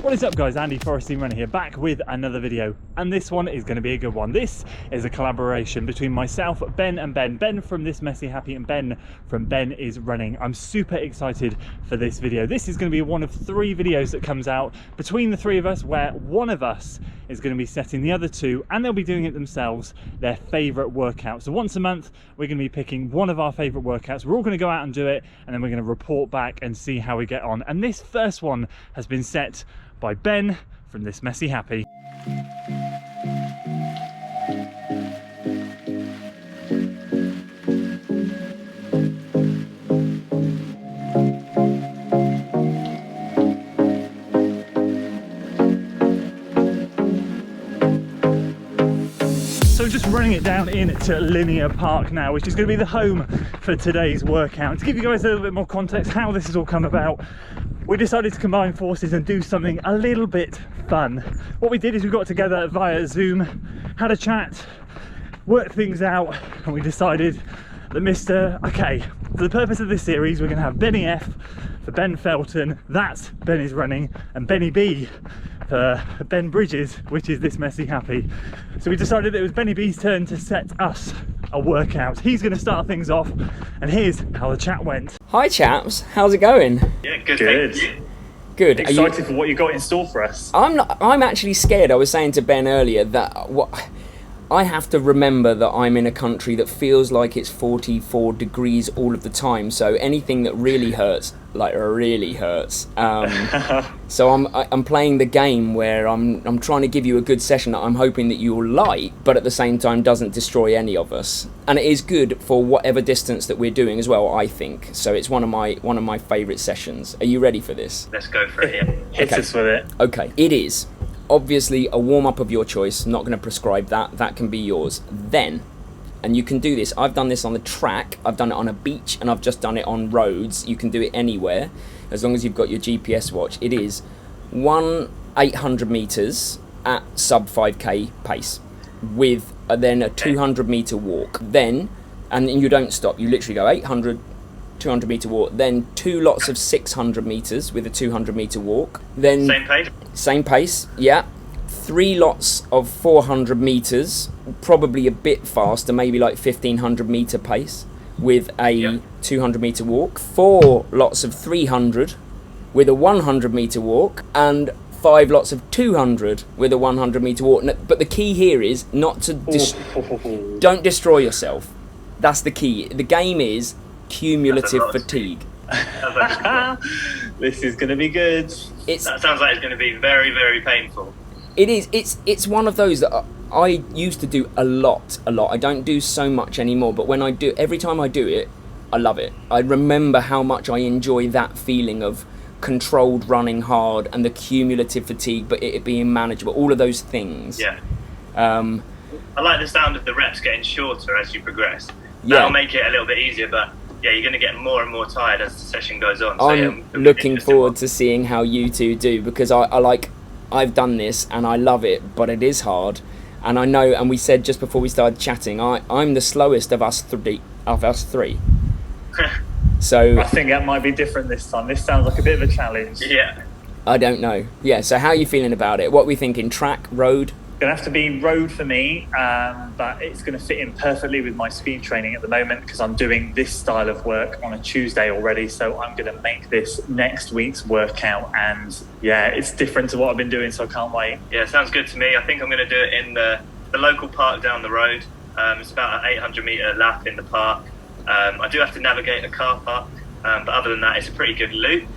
What is up guys, Andy Forest Team Runner here, back with another video, and this one is going to be a good one. This is a collaboration between myself, Ben and Ben from This Messy Happy and Ben from Ben is Running. I'm super excited for this video. This is going to be one of 3 videos that comes out between the 3 of us, where one of us is going to be setting the other 2, and they'll be doing it themselves, their favourite workout. So once a month we're going to be picking one of our favourite workouts. We're all going to go out and do it, and then we're going to report back and see how we get on. And this first one has been set by Ben from This Messy Happy. So I'm just running it down into Linear Park now, which is going to be the home for today's workout. To give you guys a little bit more context how this has all come about, we decided to combine forces and do something a little bit fun. What we did is we got together via Zoom, had a chat, worked things out, and we decided that okay, for the purpose of this series, we're going to have Benny F for Ben Felton, that's Ben is Running, and Benny B for Ben Bridges, which is This Messy Happy. So we decided it was Benny B's turn to set us a workout. He's going to start things off, and here's how the chat went. Hi chaps, how's it going? Yeah, good. Good. Excited for what you got in store for us? I'm actually scared. I was saying to Ben earlier that I have to remember that I'm in a country that feels like it's 44 degrees all of the time, so anything that really hurts, like really hurts. So I'm playing the game where I'm trying to give you a good session that I'm hoping that you'll like, but at the same time doesn't destroy any of us. And it is good for whatever distance that we're doing as well, I think. So it's one of my favourite sessions. Are you ready for this? Let's go for it, yeah. Hit us with it. Okay, it is obviously a warm-up of your choice. I'm not going to prescribe that can be yours. Then, and you can do this, I've done this on the track, I've done it on a beach, and I've just done it on roads. You can do it anywhere as long as you've got your GPS watch. It is 800 meters at sub 5k pace with then a 200 meter walk, then, and you don't stop, you literally go 800, 200 meter walk, then 2 lots of 600 meters with a 200 meter walk, then same pace, yeah. 3 lots of 400 meters, probably a bit faster, maybe like 1500 meter pace with a 200 meter walk. 4 lots of 300 with a 100 meter walk, and 5 lots of 200 with a 100 meter walk. But the key here is not to don't destroy yourself. That's the key. The game is cumulative fatigue. This is going to be good. That sounds like it's going to be very, very painful. It is. It's one of those that I used to do a lot. I don't do so much anymore, but when I do, every time I do it, I love it. I remember how much I enjoy that feeling of controlled running hard and the cumulative fatigue, but it being manageable. All of those things. Yeah. I like the sound of the reps getting shorter as you progress. Yeah. That'll make it a little bit easier, but yeah, you're going to get more and more tired as the session goes on. So, I'm looking forward to seeing how you two do, because I've done this and I love it, but it is hard. And I know, and we said just before we started chatting, I'm the slowest of us three. So I think that might be different this time. This sounds like a bit of a challenge. Yeah. I don't know. Yeah, so how are you feeling about it? What are we thinking? Track, road? Going to have to be road for me, but it's going to fit in perfectly with my speed training at the moment, because I'm doing this style of work on a Tuesday already, so I'm going to make this next week's workout, and yeah, it's different to what I've been doing, so I can't wait. Yeah, sounds good to me. I think I'm going to do it in the local park down the road. It's about an 800 metre lap in the park. I do have to navigate a car park, but other than that, it's a pretty good loop.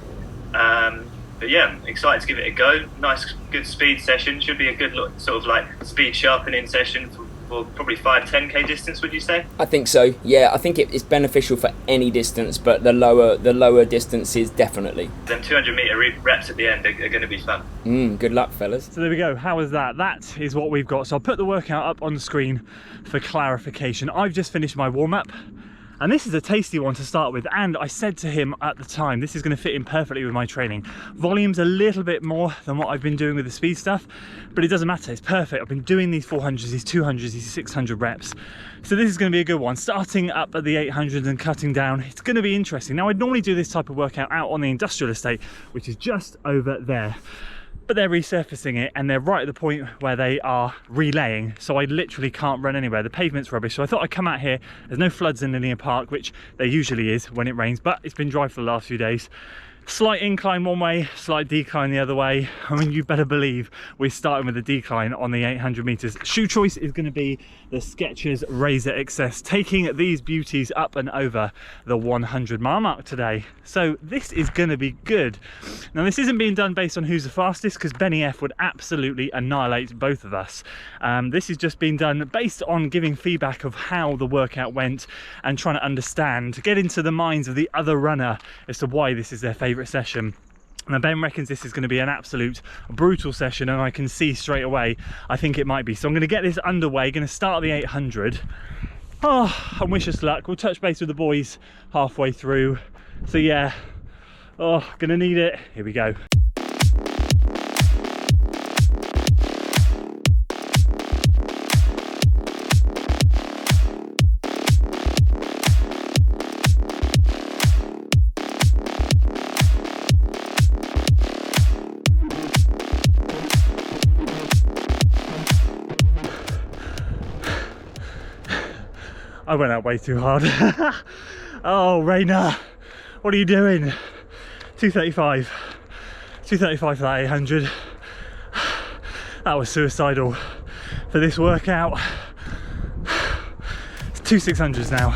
But yeah, I'm excited to give it a go. Nice, good speed session. Should be a good sort of like speed sharpening session for probably 5-10k distance, would you say? I think so. Yeah, I think it's beneficial for any distance, but the lower distances definitely. Them 200 metre reps at the end are going to be fun. Good luck, fellas. So there we go. How was that? That is what we've got. So I'll put the workout up on the screen for clarification. I've just finished my warm-up, and this is a tasty one to start with, and I said to him at the time, this is going to fit in perfectly with my training. Volume's a little bit more than what I've been doing with the speed stuff, but it doesn't matter, it's perfect. I've been doing these 400s, these 200s, these 600 reps. So this is going to be a good one. Starting up at the 800s and cutting down, it's going to be interesting. Now, I'd normally do this type of workout out on the industrial estate, which is just over there. but they're resurfacing it and they're right at the point where they are relaying, so I literally can't run anywhere. The pavement's rubbish, so I thought I'd come out here. There's no floods in Linear Park, which there usually is when it rains, but it's been dry for the last few days. Slight incline one way, slight decline the other way. I mean, you better believe we're starting with a decline on the 800 meters. Shoe choice is going to be the Skechers Razor XS, taking these beauties up and over the 100 mile mark today. So this is going to be good. Now, this isn't being done based on who's the fastest, because Benny F would absolutely annihilate both of us. This is just being done based on giving feedback of how the workout went and trying to understand, get into the minds of the other runner as to why this is their favourite session. Now, Ben reckons this is going to be an absolute brutal session, and I can see straight away I think it might be. So I'm going to get this underway, going to start the 800. And wish us luck. We'll touch base with the boys halfway through. So yeah, gonna need it. Here we go. I went out way too hard. Oh, Rainer, what are you doing? 235 for that 800. That was suicidal for this workout. It's 2 600s now.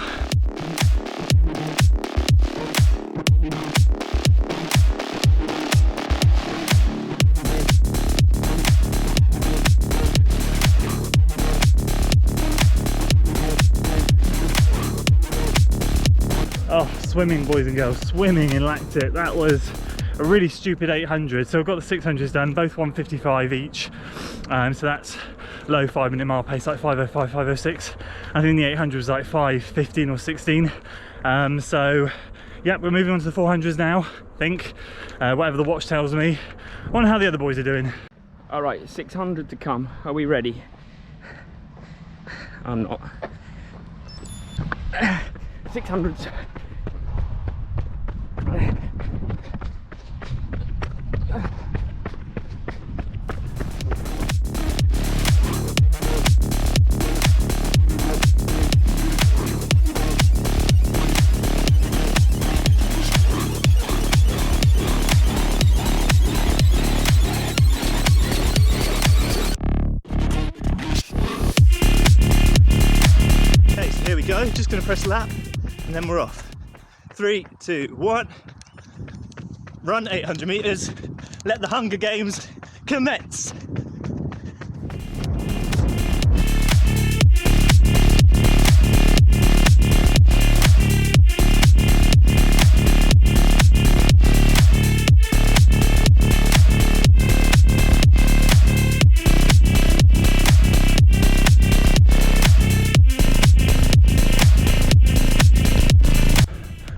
Oh, swimming, boys and girls, swimming in lactate. That was a really stupid 800. So I've got the 600s done, both 155 each. So that's low 5 minute mile pace, like 505, 506. I think the 800 was like 5:15 or 16. So yeah, we're moving on to the 400s now, I think. Whatever the watch tells me. I wonder how the other boys are doing. All right, 600 to come. Are we ready? I'm not. 600s. Okay, so here we go. Just going to press lap and then we're off. 3, 2, 1. Run 800 meters. Let the Hunger Games commence.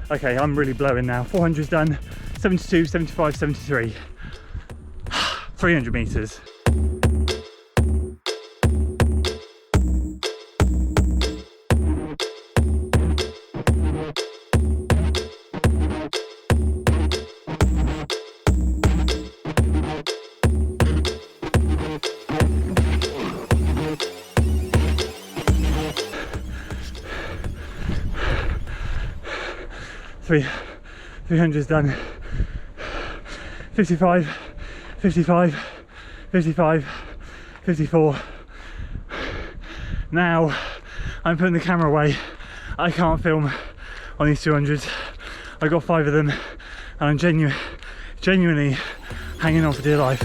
Okay, I'm really blowing now. 400's done, 72, 75, 73. 300 meters. Three 300's done. 55, 55, 55, 54. Now I'm putting the camera away. I can't film on these 200s. I got 5 of them and I'm genuinely hanging on for dear life.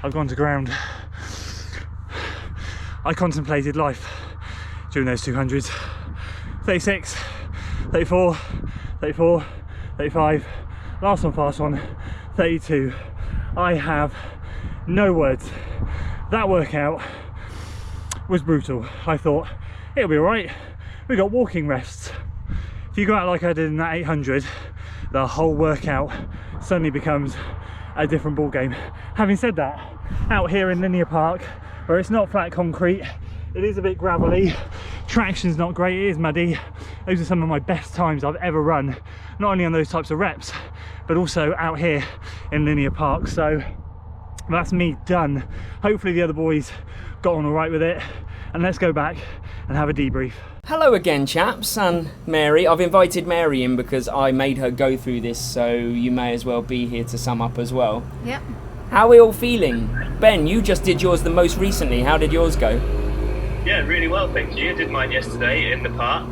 I've gone to ground. I contemplated life during those 200s. 36, 34, 34, 35, last one, fast one, 32. I have no words. That workout was brutal. I thought it'll be all right. We got walking rests. If you go out like I did in that 800, the whole workout suddenly becomes a different ball game. Having said that, out here in Linear Park, where it's not flat concrete, it is a bit gravelly, traction's not great, it is muddy. Those are some of my best times I've ever run, not only on those types of reps, but also out here in Linear Park. So that's me done. Hopefully the other boys got on all right with it, and let's go back and have a debrief. Hello again, chaps, and Mary. I've invited Mary in because I made her go through this, so you may as well be here to sum up as well. Yep. How are we all feeling? Ben, you just did yours the most recently. How did yours go? Yeah, really well, thank you. I did mine yesterday in the park.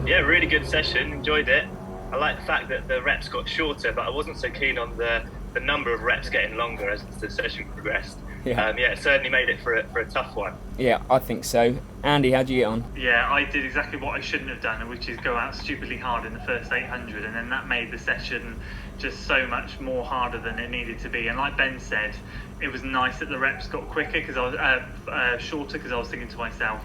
Yeah, really good session, enjoyed it. I like the fact that the reps got shorter, but I wasn't so keen on the number of reps getting longer as the session progressed. Yeah. Yeah, it certainly made it for a tough one. Yeah, I think so. Andy, how'd you get on? Yeah, I did exactly what I shouldn't have done, which is go out stupidly hard in the first 800, and then that made the session just so much more harder than it needed to be. And like Ben said, it was nice that the reps got quicker because I was shorter, because I was thinking to myself,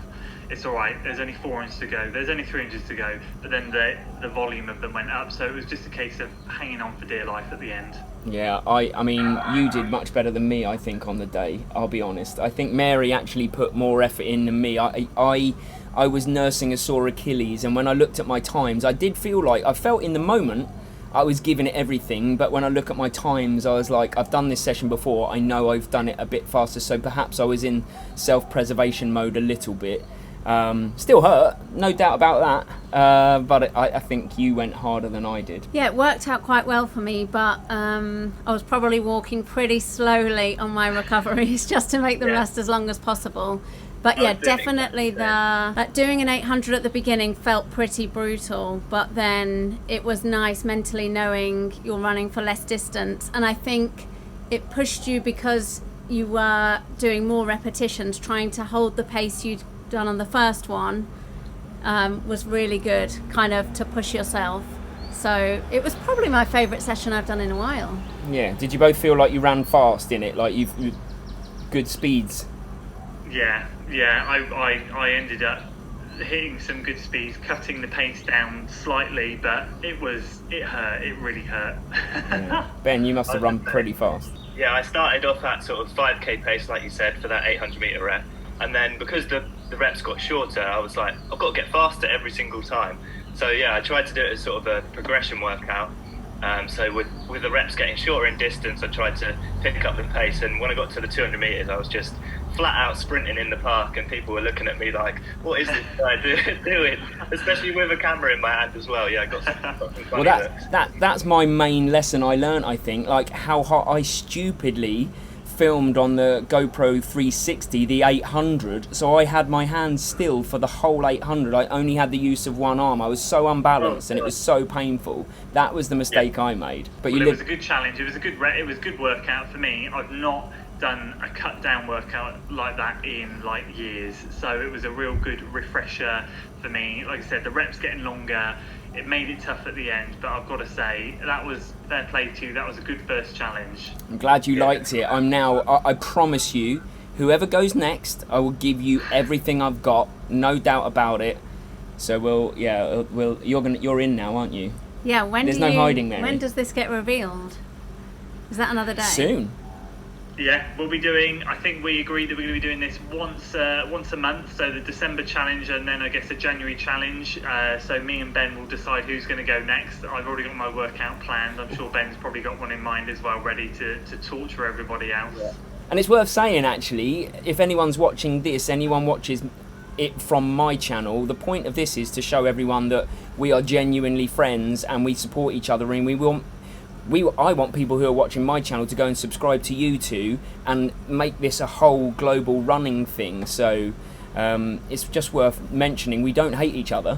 it's all right, there's only 4 inches to go, there's only 3 inches to go, but then the volume of them went up, so it was just a case of hanging on for dear life at the end. Yeah, I mean, you did much better than me, I think, on the day, I'll be honest. I think Mary actually put more effort in than me. I was nursing a sore Achilles, and when I looked at my times, I did feel like, I felt in the moment, I was giving it everything, but when I look at my times, I was like, I've done this session before, I know I've done it a bit faster, so perhaps I was in self-preservation mode a little bit. Still hurt, no doubt about that, but I think you went harder than I did. Yeah, it worked out quite well for me, but I was probably walking pretty slowly on my recoveries just to make them last as long as possible. But yeah, definitely doing an 800 at the beginning felt pretty brutal, but then it was nice mentally knowing you're running for less distance, and I think it pushed you because you were doing more repetitions, trying to hold the pace you'd done on the first one, was really good, kind of to push yourself. So it was probably my favourite session I've done in a while. Yeah, did you both feel like you ran fast in it, like you've good speeds? Yeah, I ended up hitting some good speeds, cutting the pace down slightly, but it hurt, it really hurt. Yeah. Ben, you must have run pretty fast. Yeah, I started off at sort of 5k pace, like you said, for that 800 metre rep. And then because the reps got shorter, I was like, I've got to get faster every single time. So yeah, I tried to do it as sort of a progression workout. So with the reps getting shorter in distance, I tried to pick up the pace. And when I got to the 200 metres, I was just flat out sprinting in the park, and people were looking at me like, what is this guy doing? Especially with a camera in my hand as well. Yeah, I got some funny looks. That's my main lesson I learned, I think, like how hot I stupidly filmed on the GoPro 360 the 800, so I had my hands still for the whole 800. I only had the use of one arm. I was so unbalanced and it was so painful. That was the mistake I made. But it was a good challenge. It was a good workout for me. I've not done a cut down workout like that in like years, so it was a real good refresher for me. Like I said, the reps getting longer, it made it tough at the end, but I've got to say, that was fair play to you. That was a good first challenge. I'm glad you liked it. I promise you, whoever goes next, I will give you everything I've got, no doubt about it. So you're in now, aren't you? Yeah, There's no hiding, Mary. When does this get revealed? Is that another day? Soon. Yeah, we'll be doing, I think we agreed that we're going to be doing this once a month, so the December challenge and then I guess a January challenge. So me and Ben will decide who's going to go next. I've already got my workout planned. I'm sure Ben's probably got one in mind as well, ready to torture everybody else. Yeah. And it's worth saying, actually, if anyone's watching this, anyone watches it from my channel, the point of this is to show everyone that we are genuinely friends and we support each other, and I want people who are watching my channel to go and subscribe to you two and make this a whole global running thing. So it's just worth mentioning we don't hate each other,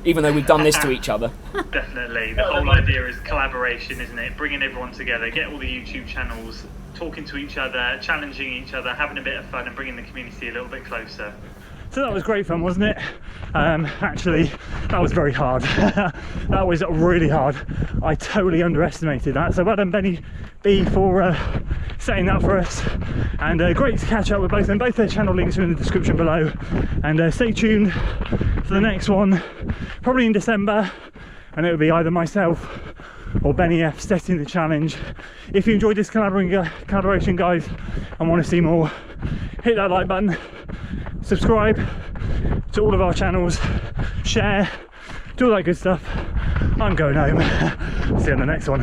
even though we've done this to each other. Definitely. The whole idea is collaboration, isn't it? Bringing everyone together, get all the YouTube channels talking to each other, challenging each other, having a bit of fun and bringing the community a little bit closer. So that was great fun, wasn't it? Actually, that was very hard. That was really hard. I totally underestimated that. So well done, Benny B, for setting that for us. And great to catch up with both of them. Both their channel links are in the description below. And stay tuned for the next one, probably in December. And it will be either myself or Benny F setting the challenge. If you enjoyed this collaboration, guys, and want to see more, hit that like button, subscribe to all of our channels, share, do all that good stuff. I'm going home. See you on the next one.